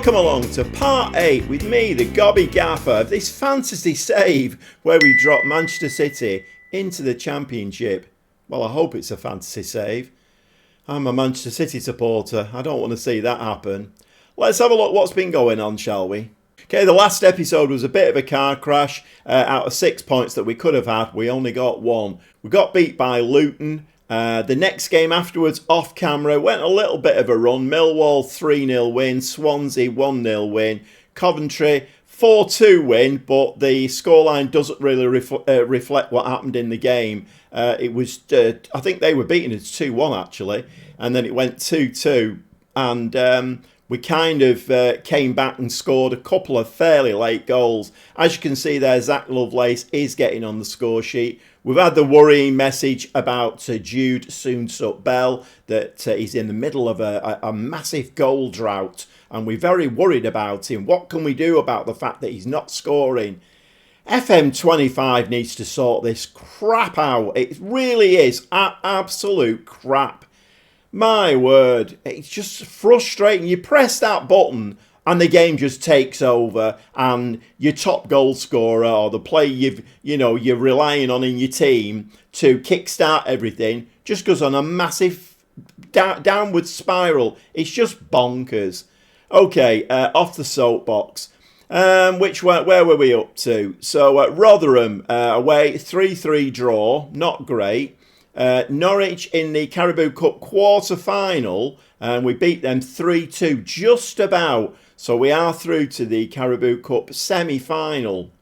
Welcome along to part 8 with me, the Gobby Gaffer, of this fantasy save where we drop Manchester City into the Championship. Well, I hope it's a fantasy save. I'm a Manchester City supporter. I don't want to see that happen. Let's have a look what's been going on, shall we? Okay, the last episode was a bit of a car crash. Out of 6 points that we could have had, we only got 1. We got beat by Luton. The next game afterwards, off camera, went a little bit of a run. Millwall 3-0 win, Swansea 1-0 win, Coventry 4-2 win, but the scoreline doesn't really reflect what happened in the game. It was, I think they were beaten as 2-1 actually, and then it went 2-2, and we kind of came back and scored a couple of fairly late goals. As you can see there, Zach Lovelace is getting on the score sheet. We've had the worrying message about Jude Soon-Suk-Bell, that he's in the middle of a massive goal drought, and we're very worried about him. What can we do about the fact that he's not scoring? FM25 needs to sort this crap out. It really is absolute crap. My word, it's just frustrating. You press that button and the game just takes over, and your top goal scorer or the player you're relying on in your team to kickstart everything just goes on a massive downward spiral. It's just bonkers. Okay, off the soapbox. Where were we up to? So Rotherham away, 3-3 draw, not great. Norwich in the Carabao Cup quarter-final, and we beat them 3-2, just about. So we are through to the Carabao Cup semi-final.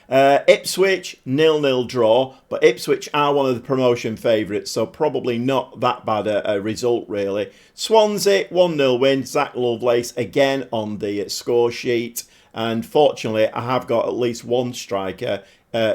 Ipswich, 0-0 draw, but Ipswich are one of the promotion favourites, so probably not that bad a result, really. Swansea, 1-0 win, Zach Lovelace again on the score sheet, and fortunately I have got at least one striker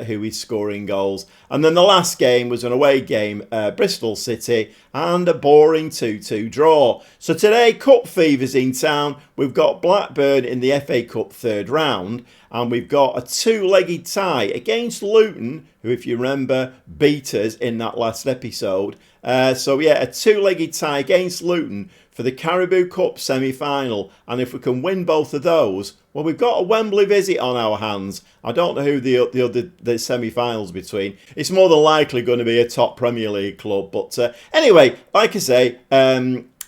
who is scoring goals. And then the last game was an away game, Bristol City, and a boring 2-2 draw. So today, Cup Fever's in town. We've got Blackburn in the FA Cup third round, and we've got a two-legged tie against Luton, who, if you remember, beat us in that last episode. So yeah, a two-legged tie against Luton for the Carabao Cup semi-final, and if we can win both of those, well, we've got a Wembley visit on our hands. I don't know who the semi-finals between. It's more than likely going to be a top Premier League club, but anyway, like I say,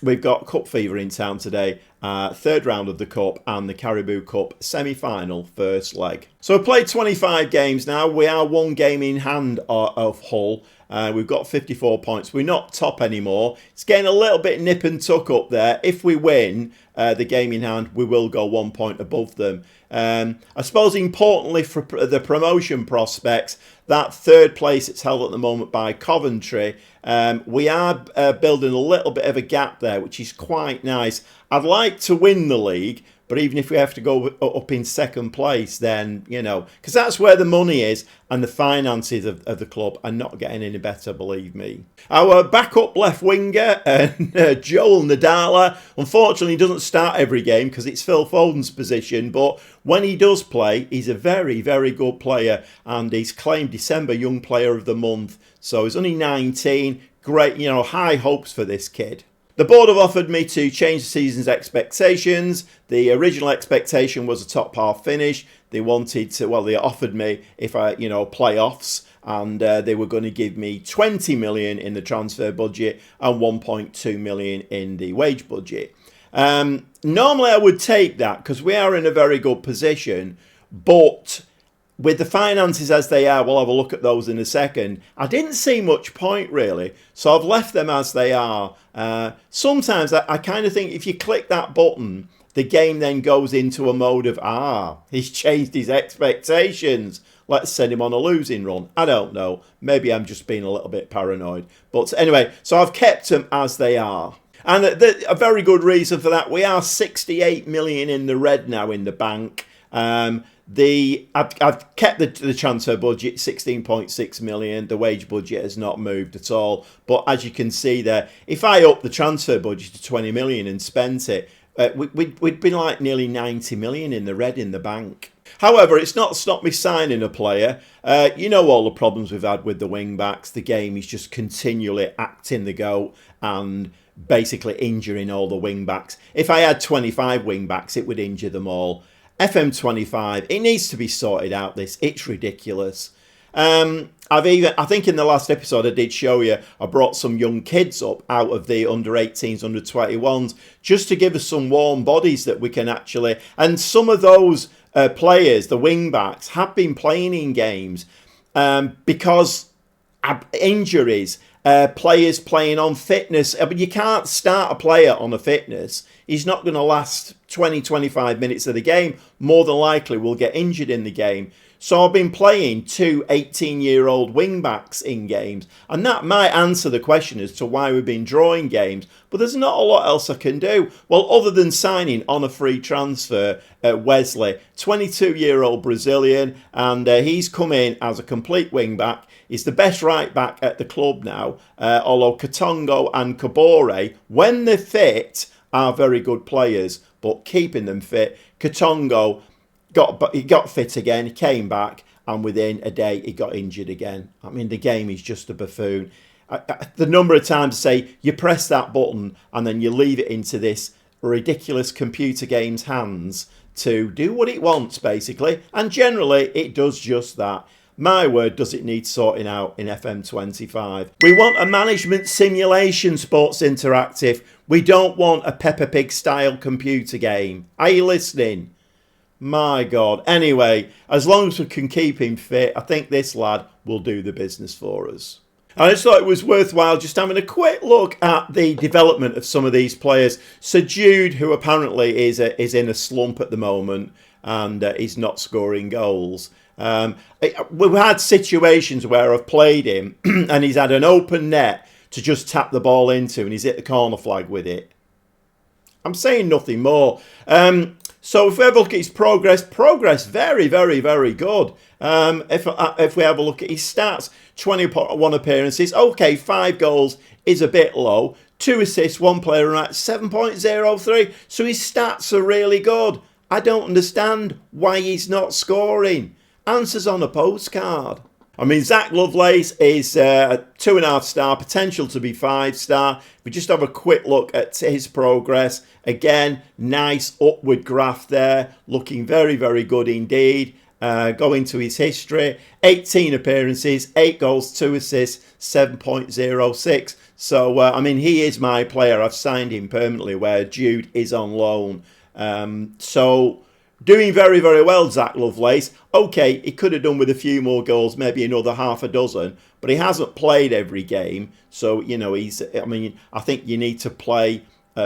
we've got Cup Fever in town today. Third round of the Cup and the Carabao Cup semi-final first leg. So we've played 25 games now. We are one game in hand of Hull. We've got 54 points. We're not top anymore. It's getting a little bit nip and tuck up there. If we win the game in hand, we will go 1 point above them. I suppose importantly for the promotion prospects, that third place it's held at the moment by Coventry, we are building a little bit of a gap there, which is quite nice. I'd like to win the league, but even if we have to go up in second place, then, because that's where the money is, and the finances of the club are not getting any better, believe me. Our backup left winger, Joel Nadala, unfortunately doesn't start every game because it's Phil Foden's position, but when he does play, he's a very, very good player, and he's claimed December Young Player of the Month. So he's only 19, great, high hopes for this kid. The board have offered me to change the season's expectations. The original expectation was a top half finish. They wanted to, they offered me if I, playoffs, and they were going to give me 20 million in the transfer budget and 1.2 million in the wage budget. Normally I would take that because we are in a very good position, but with the finances as they are, we'll have a look at those in a second, I didn't see much point really, so I've left them as they are. Sometimes I kind of think if you click that button, the game then goes into a mode of, he's changed his expectations. Let's send him on a losing run. I don't know. Maybe I'm just being a little bit paranoid. But anyway, so I've kept them as they are. And a very good reason for that, we are 68 million in the red now in the bank. I've kept the transfer budget 16.6 million. The wage budget has not moved at all. But as you can see there, if I up the transfer budget to 20 million and spent it, we'd be like nearly 90 million in the red in the bank. However, it's not stopped me signing a player. All the problems we've had with the wing backs. The game is just continually acting the goat and basically injuring all the wing backs. If I had 25 wing backs, it would injure them all. FM25, it needs to be sorted out. It's ridiculous. I think in the last episode I did show you, I brought some young kids up out of the under 18s, under 21s, just to give us some warm bodies that we can actually, and some of those players, the wing backs, have been playing in games because injuries, players playing on fitness. I mean, you can't start a player on a fitness. He's not going to last 20, 25 minutes of the game. More than likely will get injured in the game. So I've been playing two 18-year-old wing-backs in games. And that might answer the question as to why we've been drawing games. But there's not a lot else I can do. Well, other than signing on a free transfer, Wesley, 22-year-old Brazilian. And he's come in as a complete wing-back. He's the best right-back at the club now. Although Katongo and Kabore, when they're fit, are very good players. But keeping them fit, Katongo... He got fit again, he came back, and within a day he got injured again. I mean, the game is just a buffoon. The number of times I say, you press that button and then you leave it into this ridiculous computer game's hands to do what it wants, basically. And generally, it does just that. My word, does it need sorting out in FM25. We want a management simulation, Sports Interactive. We don't want a Peppa Pig style computer game. Are you listening? My God. Anyway, as long as we can keep him fit, I think this lad will do the business for us. I just thought it was worthwhile just having a quick look at the development of some of these players. So Jude, who apparently is in a slump at the moment and is not scoring goals. We've had situations where I've played him and he's had an open net to just tap the ball into and he's hit the corner flag with it. I'm saying nothing more. So if we have a look at his progress very, very, very good. If we have a look at his stats, 21 appearances. Okay, 5 goals is a bit low. 2 assists, 1 player right, 7.03. So his stats are really good. I don't understand why he's not scoring. Answers on a postcard. I mean, Zach Lovelace is a 2.5 star, potential to be 5 star. If we just have a quick look at his progress, again, nice upward graph there, looking very, very good indeed. Going to his history, 18 appearances, 8 goals, 2 assists, 7.06. So, I mean, he is my player. I've signed him permanently where Jude is on loan. So... doing very, very well, Zach Lovelace. Okay, he could have done with a few more goals, maybe another half a dozen, but he hasn't played every game. So, you know, I think you need to play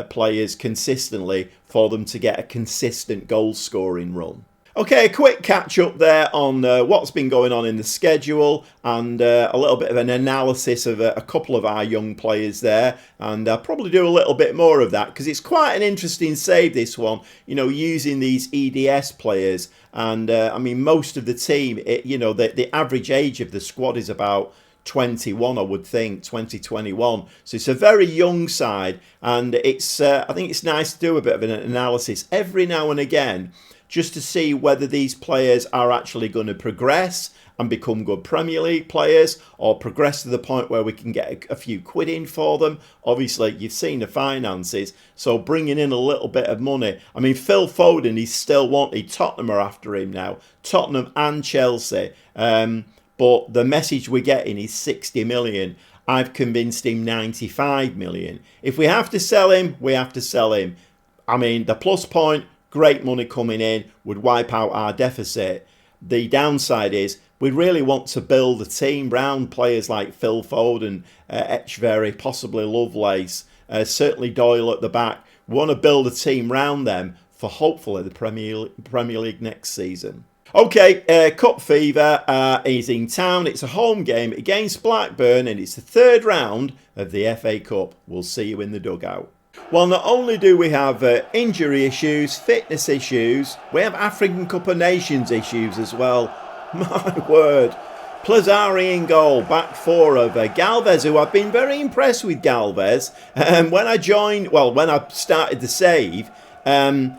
players consistently for them to get a consistent goal scoring run. Okay, a quick catch up there on what's been going on in the schedule and a little bit of an analysis of a couple of our young players there. And I'll probably do a little bit more of that because it's quite an interesting save, this one, you know, using these EDS players. And I mean, most of the team, the average age of the squad is about 21, I would think, 2021. So it's a very young side. And it's I think it's nice to do a bit of an analysis every now and again, just to see whether these players are actually going to progress and become good Premier League players or progress to the point where we can get a few quid in for them. Obviously, you've seen the finances, so bringing in a little bit of money. I mean, Phil Foden, he's still wanted. Tottenham are after him now. Tottenham and Chelsea. But the message we're getting is 60 million. I've convinced him 95 million. If we have to sell him, we have to sell him. I mean, the plus point, great money coming in, would wipe out our deficit. The downside is we really want to build a team round players like Phil Foden, Etcheverry, possibly Lovelace, certainly Doyle at the back. We want to build a team round them for hopefully the Premier League next season. Okay, Cup Fever is in town. It's a home game against Blackburn and it's the 3rd round of the FA Cup. We'll see you in the dugout. Well, not only do we have injury issues, fitness issues, we have African Cup of Nations issues as well. My word. Plazari in goal, back 4 of Galvez, who I've been very impressed with Galvez. When I started the save,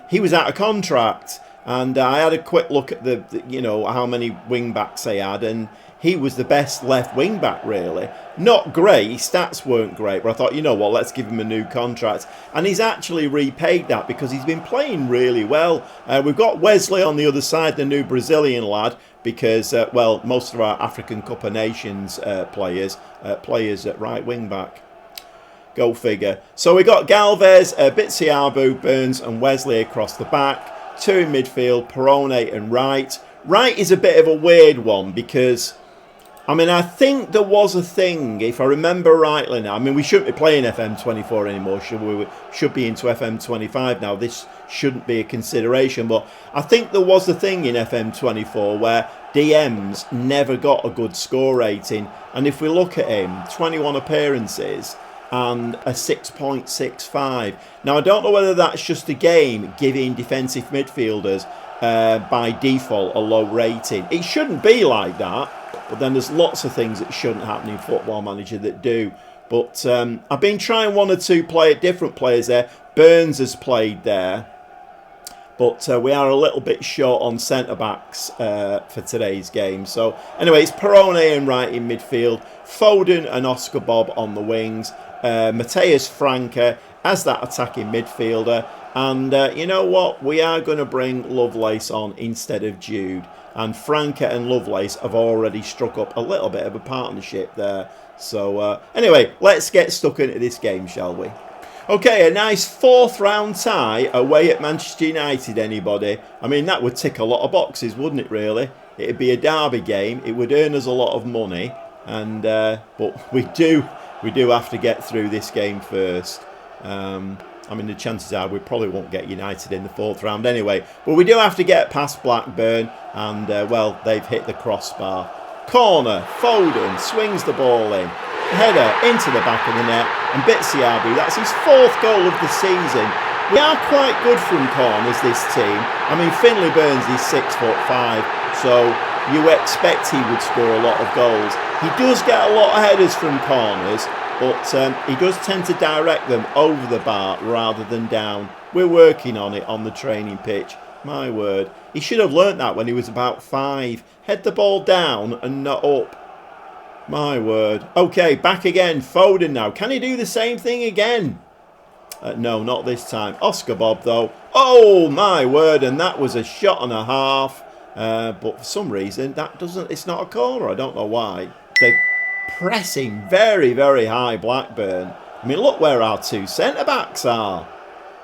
he was out of contract. And I had a quick look at you know, how many wing backs they had, and he was the best left wing back, really. Not great, his stats weren't great, but I thought, you know what, let's give him a new contract. And he's actually repaid that because he's been playing really well. We've got Wesley on the other side, the new Brazilian lad, because, well, most of our African Cup of Nations players at right wing back. Go figure. So we got Galvez, Bitsiabu, Burns and Wesley across the back. Two in midfield, Perrone and Wright. Wright is a bit of a weird one because, I mean, I think there was a thing, if I remember rightly now. I mean, we shouldn't be playing FM24 anymore, should we? We should be into FM25 now. This shouldn't be a consideration. But I think there was a thing in FM24 where DMs never got a good score rating. And if we look at him, 21 appearances and a 6.65. Now, I don't know whether that's just a game giving defensive midfielders by default a low rating. It shouldn't be like that, but then there's lots of things that shouldn't happen in Football Manager that do. But I've been trying one or two different players there. Burns has played there, but we are a little bit short on centre-backs for today's game. So anyway, it's Perrone and Wright in midfield, Foden and Oscar Bob on the wings, Mateus Franca as that attacking midfielder. And you know what? We are going to bring Lovelace on instead of Jude. And Franca and Lovelace have already struck up a little bit of a partnership there. So anyway, let's get stuck into this game, shall we? Okay, a nice fourth round tie away at Manchester United, anybody? I mean, that would tick a lot of boxes, wouldn't it, really? It'd be a derby game. It would earn us a lot of money. And but we do have to get through this game first. I mean, the chances are we probably won't get United in the fourth round anyway. But we do have to get past Blackburn. And, well, they've hit the crossbar. Corner, Foden swings the ball in. Header into the back of the net. And Bitsiabu, that's his fourth goal of the season. We are quite good from corners, this team. I mean, Finlay Burns is 6'5", so you expect he would score a lot of goals. He does get a lot of headers from corners, but he does tend to direct them over the bar rather than down. We're working on it on the training pitch. My word. He should have learnt that when he was about 5. Head the ball down and not up. My word. Okay, back again. Foden now. Can he do the same thing again? No, not this time. Oscar Bob, though. Oh, my word. And that was a shot and a half. But for some reason, it's not a corner. I don't know why. They're pressing very, very high, Blackburn. I mean, look where our two centre-backs are.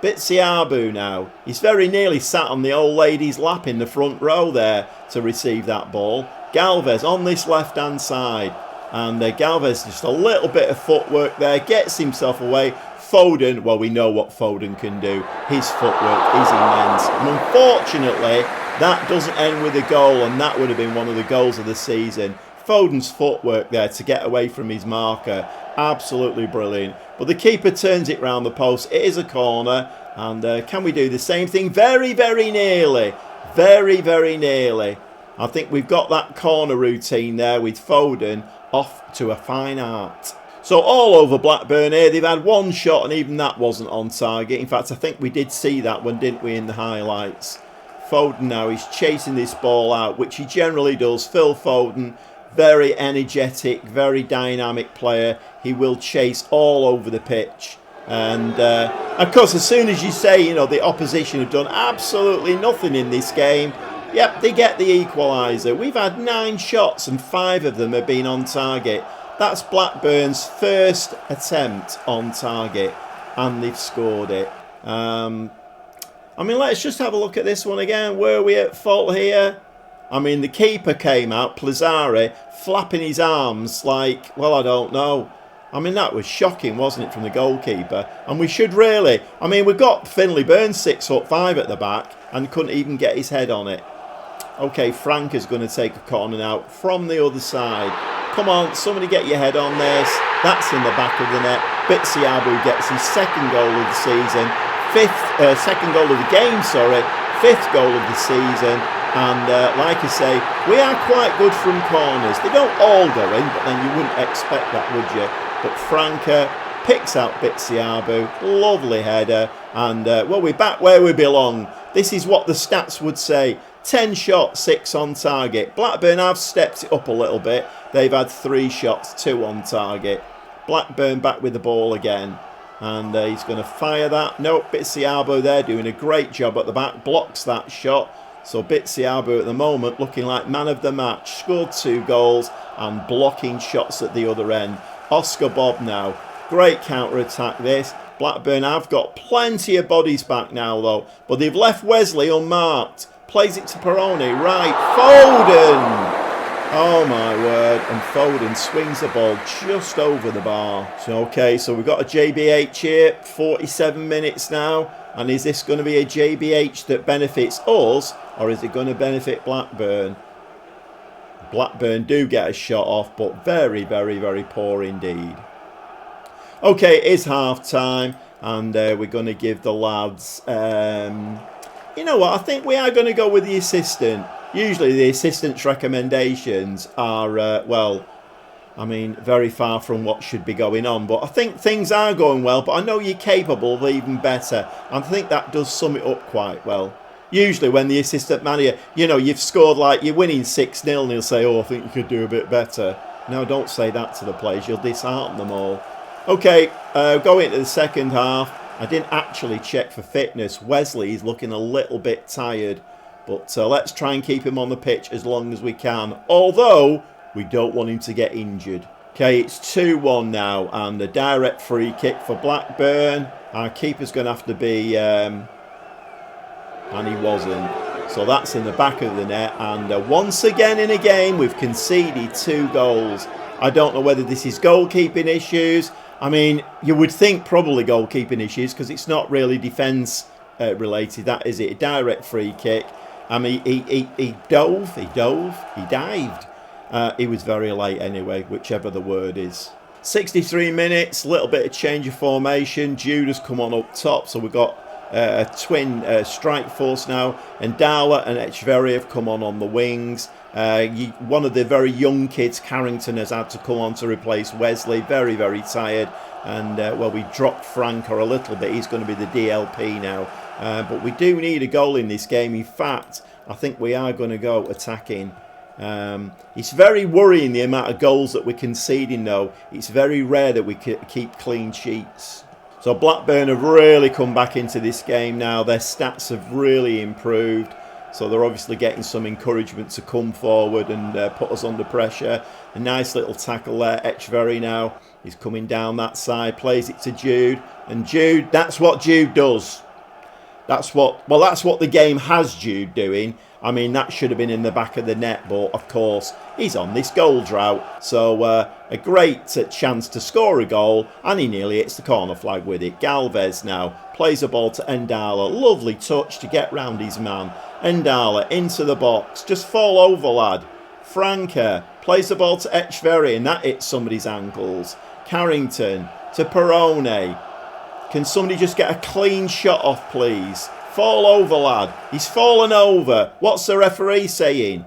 Bitsiabu now. He's very nearly sat on the old lady's lap in the front row there to receive that ball. Galvez on this left-hand side. And Galvez, just a little bit of footwork there. Gets himself away. Foden, well, we know what Foden can do. His footwork is immense. And unfortunately, that doesn't end with a goal. And that would have been one of the goals of the season. Foden's footwork there to get away from his marker. Absolutely brilliant. But the keeper turns it round the post. It is a corner. And can we do the same thing? Very, very nearly. Very, very nearly. I think we've got that corner routine there with Foden off to a fine art. So all over Blackburn here. They've had one shot and even that wasn't on target. In fact, I think we did see that one, didn't we, in the highlights. Foden now is chasing this ball out, which he generally does. Phil Foden, very energetic, very dynamic player. He will chase all over the pitch. And, of course, as soon as you say, you know, the opposition have done absolutely nothing in this game, yep, they get the equaliser. We've had 9 shots and 5 of them have been on target. That's Blackburn's first attempt on target, and they've scored it. I mean, let's just have a look at this one again. Were we at fault here? I mean, the keeper came out, Plazzari, flapping his arms like, well, I don't know. I mean, that was shocking, wasn't it, from the goalkeeper? And we should really... I mean, we've got Finlay Burns 6'5" at the back and couldn't even get his head on it. Okay, Frank is going to take a corner now from the other side. Come on, somebody get your head on this. That's in the back of the net. Bitsiabu gets his second goal of the season. Second goal of the game, sorry. 5th goal of the season. And like I say, we are quite good from corners. They don't all go in, but then you wouldn't expect that, would you? But Franca picks out Bitsiabu. Lovely header. And, well, we're back where we belong. This is what the stats would say. 10 shots, 6 on target. Blackburn have stepped it up a little bit. They've had 3 shots, 2 on target. Blackburn back with the ball again. And he's going to fire that. No, Bitsiabo there doing a great job at the back. Blocks that shot. So Bitsiabo at the moment looking like man of the match. Scored 2 goals and blocking shots at the other end. Oscar Bob now. Great counter-attack this. Blackburn have got plenty of bodies back now though. But they've left Wesley unmarked. Plays it to Peroni. Right. Foden. Oh my word. And Foden swings the ball just over the bar. So okay, so we've got a JBH here. 47 minutes now. And is this going to be a JBH that benefits us? Or is it going to benefit Blackburn? Blackburn do get a shot off. But very, very, very poor indeed. Okay, it is half time. And we're going to give the lads... you know what? I think we are going to go with the assistant. Usually the assistant's recommendations are, well, I mean, very far from what should be going on. But I think things are going well. But I know you're capable of even better. And I think that does sum it up quite well. Usually when the assistant manager, you know, you've scored like, you're winning 6-0 and he'll say, oh, I think you could do a bit better. No, don't say that to the players. You'll dishearten them all. Okay, going into the second half. I didn't actually check for fitness. Wesley's looking a little bit tired. But let's try and keep him on the pitch as long as we can. Although, we don't want him to get injured. Okay, it's 2-1 now. And a direct free kick for Blackburn. Our keeper's going to have to be... and he wasn't. So that's in the back of the net. And once again in a game, we've conceded 2 goals. I don't know whether this is goalkeeping issues. I mean, you would think probably goalkeeping issues because it's not really defence related. That is it. A direct free kick. I mean, he dived. He was very late anyway, whichever the word is. 63 minutes, little bit of change of formation. Jude has come on up top, so we've got a twin strike force now. And Dala and Etcheverry have come on the wings. One of the very young kids, Carrington, has had to come on to replace Wesley. Very, very tired. And, well, we dropped Franco a little bit. He's going to be the DLP now. But we do need a goal in this game. In fact, I think we are going to go attacking. It's very worrying the amount of goals that we're conceding, though. It's very rare that we keep clean sheets. So Blackburn have really come back into this game now. Their stats have really improved. So they're obviously getting some encouragement to come forward and put us under pressure. A nice little tackle there. Etcheverry now is coming down that side. Plays it to Jude. And Jude, that's what Jude does. That's what the game has Jude doing. I mean, that should have been in the back of the net, but of course, he's on this goal drought. So a great chance to score a goal, and he nearly hits the corner flag with it. Galvez now plays a ball to Endala. Lovely touch to get round his man. Endala into the box. Just fall over, lad. Franca plays the ball to Etcheverry, and that hits somebody's ankles. Carrington to Peroni. Can somebody just get a clean shot off, please? Fall over, lad. He's fallen over. What's the referee saying?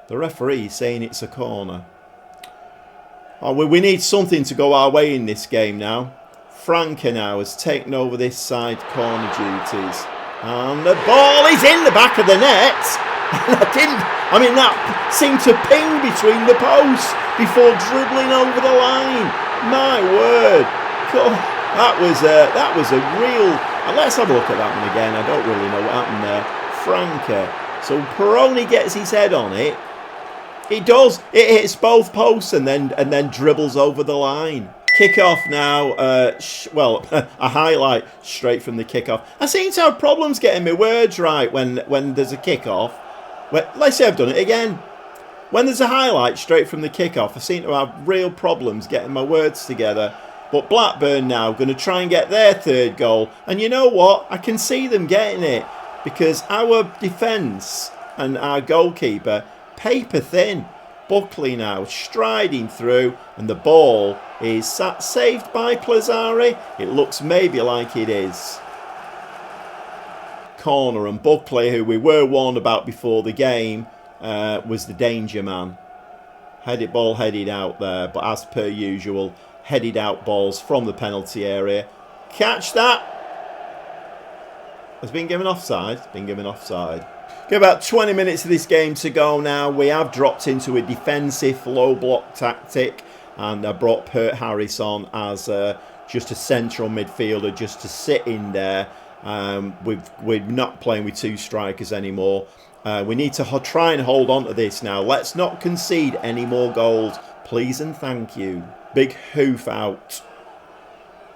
The referee is saying it's a corner. Oh, we need something to go our way in this game now. Franca now has taken over this side corner duties. And the ball is in the back of the net. That seemed to ping between the posts before dribbling over the line. My word. God. That was a real... Let's have a look at that one again. I don't really know what happened there. Franca. So Peroni gets his head on it. It does. It hits both posts and then dribbles over the line. Kick-off now. A highlight straight from the kick-off. I seem to have problems getting my words right when there's a kick-off. Let's say I've done it again. When there's a highlight straight from the kick-off, I seem to have real problems getting my words together. But Blackburn now going to try and get their 3rd goal. And you know what? I can see them getting it. Because our defence and our goalkeeper, paper thin. Buckley now striding through. And the ball is saved by Plazzari. It looks maybe like it is. Corner, and Buckley, who we were warned about before the game, was the danger man. Ball headed out there. But as per usual... headed out balls from the penalty area. Catch that. Has been given offside. Been given offside. Okay, about 20 minutes of this game to go now. We have dropped into a defensive low block tactic, and I brought Pert Harris on as just a central midfielder, just to sit in there. We're not playing with two strikers anymore. We need to try and hold on to this now. Let's not concede any more goals, please and thank you. Big hoof out.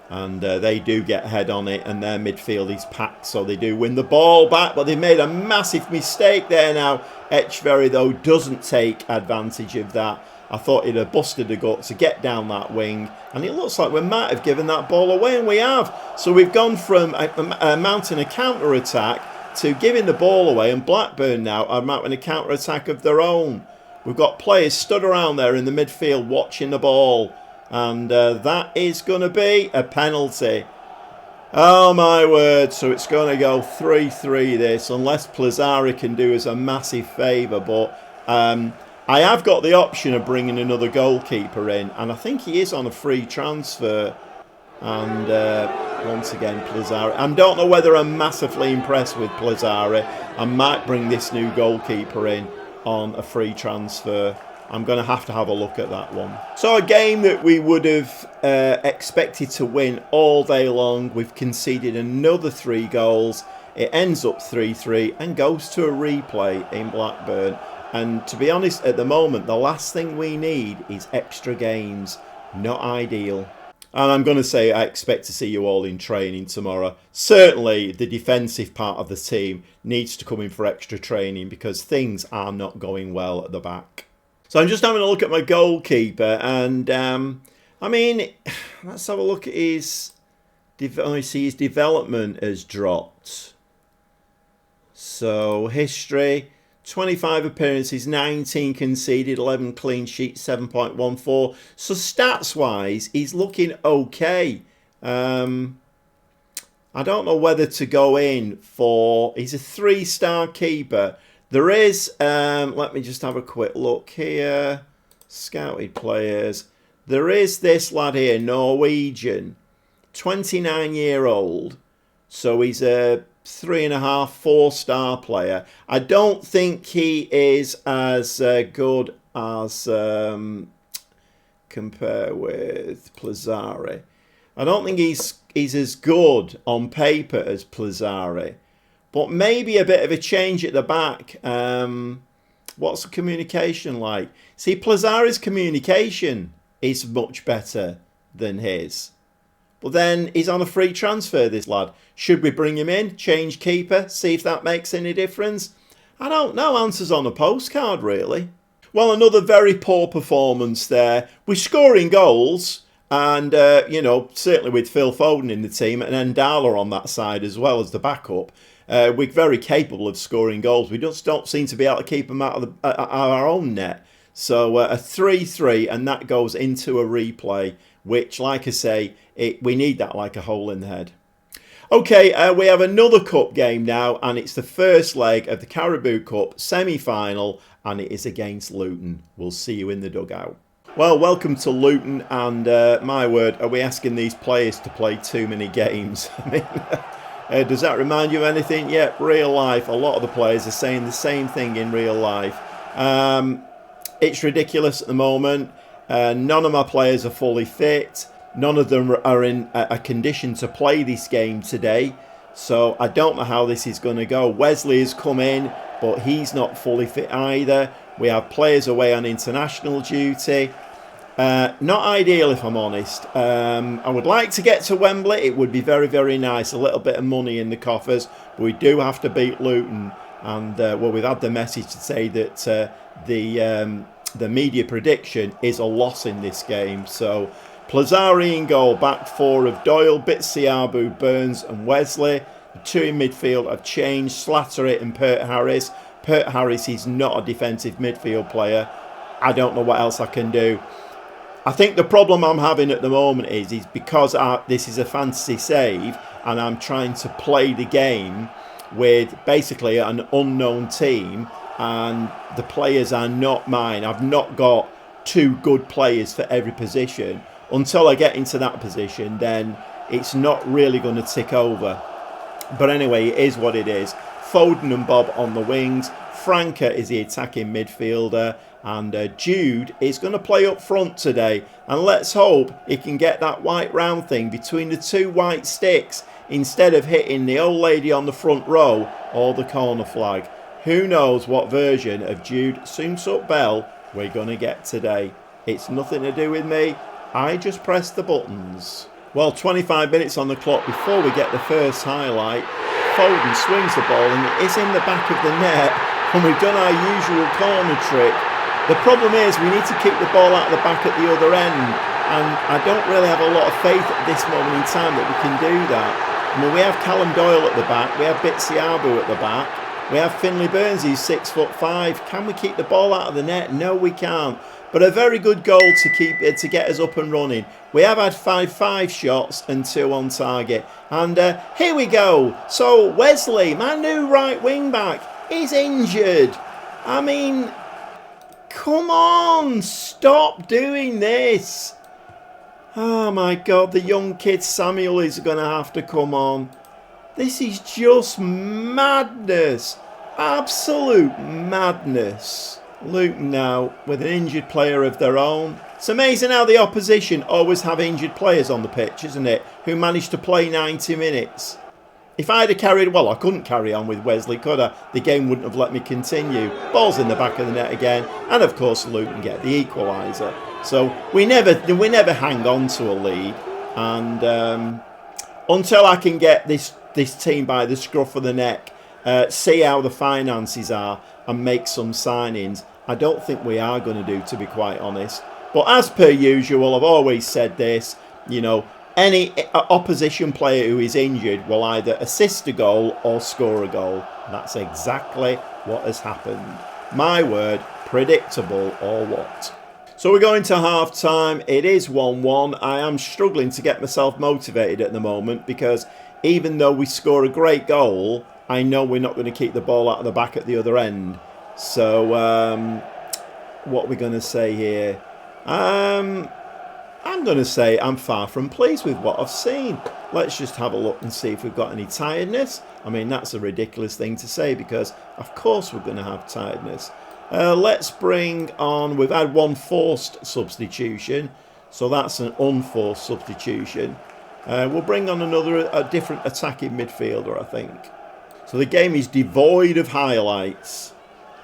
And they do get head on it, and their midfield is packed, so they do win the ball back. But they made a massive mistake there now. Etcheverry, though, doesn't take advantage of that. I thought he'd have busted the gut to get down that wing, and it looks like we might have given that ball away, and we have. So we've gone from mounting a counter-attack to giving the ball away, and Blackburn now are mounting a counter-attack of their own. We've got players stood around there in the midfield watching the ball. And that is going to be a penalty. Oh my word. So it's going to go 3-3 this, unless Plazzari can do us a massive favour. But I have got the option of bringing another goalkeeper in, and I think he is on a free transfer. And once again, Plazzari. I don't know whether I'm massively impressed with Plazzari. I might bring this new goalkeeper in on a free transfer. I'm going to have a look at that one. So a game that we would have expected to win all day long. We've conceded another 3 goals. It ends up 3-3 and goes to a replay in Blackburn. And to be honest, at the moment, the last thing we need is extra games. Not ideal. And I'm going to say I expect to see you all in training tomorrow. Certainly, the defensive part of the team needs to come in for extra training because things are not going well at the back. So I'm just having a look at my goalkeeper, and I mean, let's have a look at his. I see his development has dropped. So history: 25 appearances, 19 conceded, 11 clean sheets, 7.14. So stats-wise, he's looking okay. I don't know whether to go in for. He's a 3-star keeper. There is, let me just have a quick look here. Scouted players. There is this lad here, Norwegian, 29-year-old. So he's a 3.5, 4-star player. I don't think he is as good as compare with Plazzari. I don't think he's as good on paper as Plazzari. But maybe a bit of a change at the back. What's the communication like? See, Plazzari's communication is much better than his. But then he's on a free transfer, this lad. Should we bring him in, change keeper, see if that makes any difference? I don't know. Answers on a postcard, really. Well, another very poor performance there. We're scoring goals. And, you know, certainly with Phil Foden in the team and Ndala on that side as well as the backup. We're very capable of scoring goals. We just don't seem to be able to keep them out of our own net. So a 3-3, and that goes into a replay, which, like I say, we need that like a hole in the head. Okay, we have another cup game now, and it's the first leg of the Caribou Cup semi-final, and it is against Luton. We'll see you in the dugout. Well, welcome to Luton, and my word, are we asking these players to play too many games? I mean, does that remind you of anything? Yeah, real life. A lot of the players are saying the same thing in real life. It's ridiculous at the moment. None of my players are fully fit. None of them are in a condition to play this game today. So I don't know how this is going to go. Wesley has come in, but he's not fully fit either. We have players away on international duty. Not ideal, if I'm honest. I would like to get to Wembley. It would be very, very nice. A little bit of money in the coffers. But we do have to beat Luton. And, well, we've had the message to say that the media prediction is a loss in this game. So, Plazzari in goal. Back four of Doyle, Bitsiabu, Burns and Wesley. The two in midfield have changed. Slattery and Pert Harris. Pert Harris is not a defensive midfield player. I don't know what else I can do. I think the problem I'm having at the moment is because this is a fantasy save and I'm trying to play the game with basically an unknown team and the players are not mine. I've not got two good players for every position. Until I get into that position, then it's not really going to tick over. But anyway, it is what it is. Foden and Bob on the wings. Franca is the attacking midfielder. And Jude is going to play up front today. And let's hope he can get that white round thing between the two white sticks instead of hitting the old lady on the front row or the corner flag. Who knows what version of Jude Soonsup Bell we're going to get today. It's nothing to do with me. I just press the buttons. Well, 25 minutes on the clock before we get the first highlight. Foden swings the ball and it is in the back of the net. And we've done our usual corner trick. The problem is we need to keep the ball out of the back at the other end. And I don't really have a lot of faith at this moment in time that we can do that. I mean, we have Callum Doyle at the back. We have Bitsiabu at the back. We have Finlay Burns, he's 6'5". Can we keep the ball out of the net? No, we can't. But a very good goal to get us up and running. We have had 5 shots and 2 on target. And here we go. So Wesley, my new right wing back, is injured. I mean, come on, stop doing this. Oh my God, the young kid Samuel is going to have to come on. This is just madness. Absolute madness. Luton now with an injured player of their own. It's amazing how the opposition always have injured players on the pitch, isn't it? Who managed to play 90 minutes. If I'd have carried... Well, I couldn't carry on with Wesley, could I? The game wouldn't have let me continue. Ball's in the back of the net again. And, of course, Luton get the equaliser. So we never hang on to a lead. And until I can get this team by the scruff of the neck, see how the finances are and make some signings, I don't think we are going to do, to be quite honest. But as per usual, I've always said this, you know, any opposition player who is injured will either assist a goal or score a goal. That's exactly what has happened. My word, predictable or what? So we're going to half time. It is 1-1. I am struggling to get myself motivated at the moment because even though we score a great goal, I know we're not going to keep the ball out of the back at the other end. So what are we going to say here? I'm going to say I'm far from pleased with what I've seen. Let's just have a look and see if we've got any tiredness. I mean, that's a ridiculous thing to say because, of course, we're going to have tiredness. Let's bring on... We've had one forced substitution, so that's an unforced substitution. We'll bring on a different attacking midfielder, I think. So the game is devoid of highlights.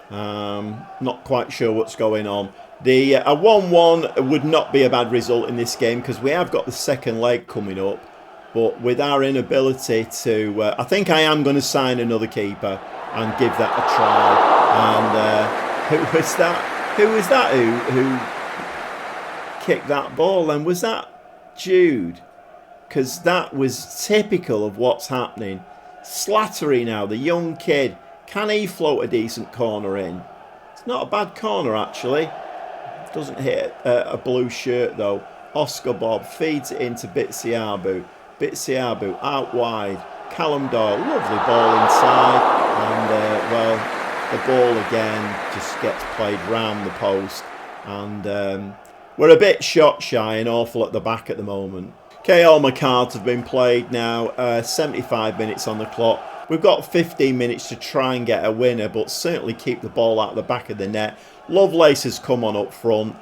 Not quite sure what's going on. A 1-1 would not be a bad result in this game because we have got the second leg coming up. But with our inability to... I think I am going to sign another keeper and give that a try. And who was that? Who was that who kicked that ball? And was that Jude? Because that was typical of what's happening. Slattery now, the young kid. Can he float a decent corner in? It's not a bad corner, actually. Doesn't hit a blue shirt, though. Oscar Bob feeds it into Bitsiabu. Bitsiabu out wide. Callum Doyle, lovely ball inside. And, well, the ball again just gets played round the post. And we're a bit shot shy and awful at the back at the moment. Okay, all my cards have been played now. 75 minutes on the clock. We've got 15 minutes to try and get a winner, but certainly keep the ball out of the back of the net. Lovelace has come on up front.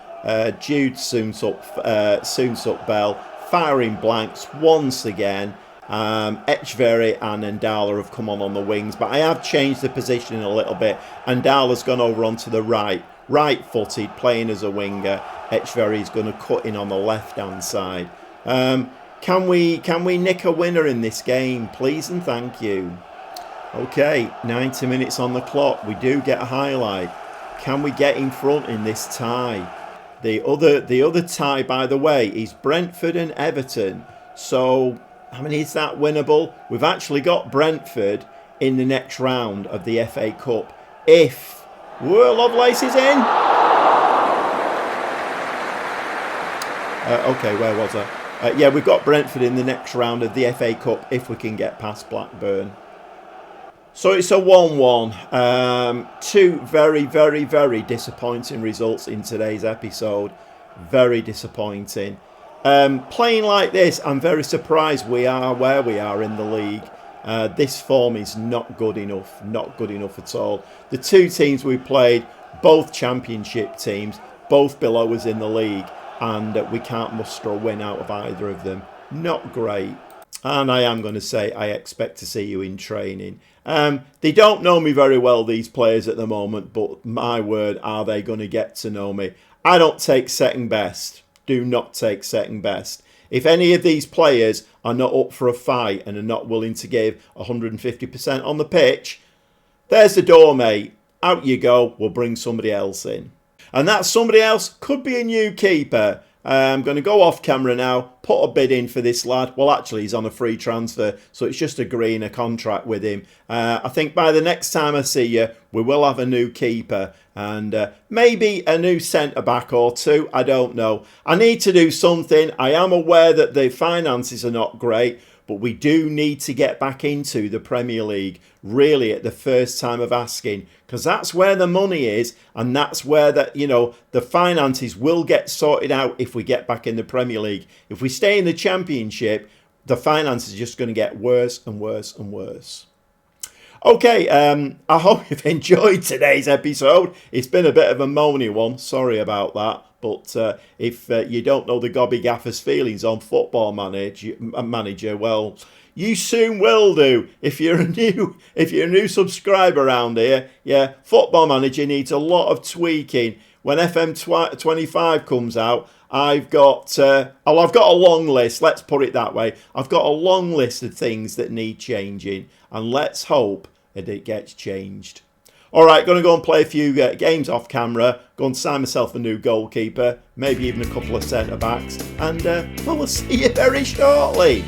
Jude Soonsup Bell firing blanks once again. Etcheverry and Ndala have come on the wings, but I have changed the positioning a little bit. Ndala's gone over onto the right-footed, playing as a winger. Etcheverry's going to cut in on the left-hand side. Can we nick a winner in this game, please and thank you? Okay, 90 minutes on the clock. We do get a highlight. Can we get in front in this tie? The other tie, by the way, is Brentford and Everton. So, I mean, is that winnable? We've actually got Brentford in the next round of the FA Cup. If Lovelace is in. Okay, where was I? Yeah, we've got Brentford in the next round of the FA Cup if we can get past Blackburn. So it's a 1-1. Two very, very, very disappointing results in today's episode. Very disappointing. Playing like this, I'm very surprised we are where we are in the league. This form is not good enough, not good enough at all. The two teams we played, both championship teams, both below us in the league, and we can't muster a win out of either of them. Not great. And I am going to say I expect to see you in training. They don't know me very well, these players, at the moment, but my word, are they going to get to know me. I don't take second best. Do not take second best. If any of these players are not up for a fight and are not willing to give 150% on the pitch, there's the door, mate. Out you go. We'll bring somebody else in. And that somebody else could be a new keeper. I'm going to go off camera now, put a bid in for this lad. Well, actually, he's on a free transfer, so it's just agreeing a contract with him. I think by the next time I see you, we will have a new keeper and maybe a new centre-back or two. I don't know. I need to do something. I am aware that the finances are not great, but we do need to get back into the Premier League, really, at the first time of asking, because that's where the money is, and that's where the finances will get sorted out if we get back in the Premier League. If we stay in the Championship, the finances are just going to get worse and worse and worse. Okay, I hope you've enjoyed today's episode. It's been a bit of a moany one. Sorry about that. But if you don't know the Gobby Gaffer's feelings on Football Manager, well, you soon will do. If you're a new subscriber around here, yeah, Football Manager needs a lot of tweaking. When FM25 comes out, I've got a long list. Let's put it that way. I've got a long list of things that need changing, and let's hope that it gets changed. All right, going to go and play a few games off camera, go and sign myself a new goalkeeper, maybe even a couple of centre-backs, and we'll see you very shortly.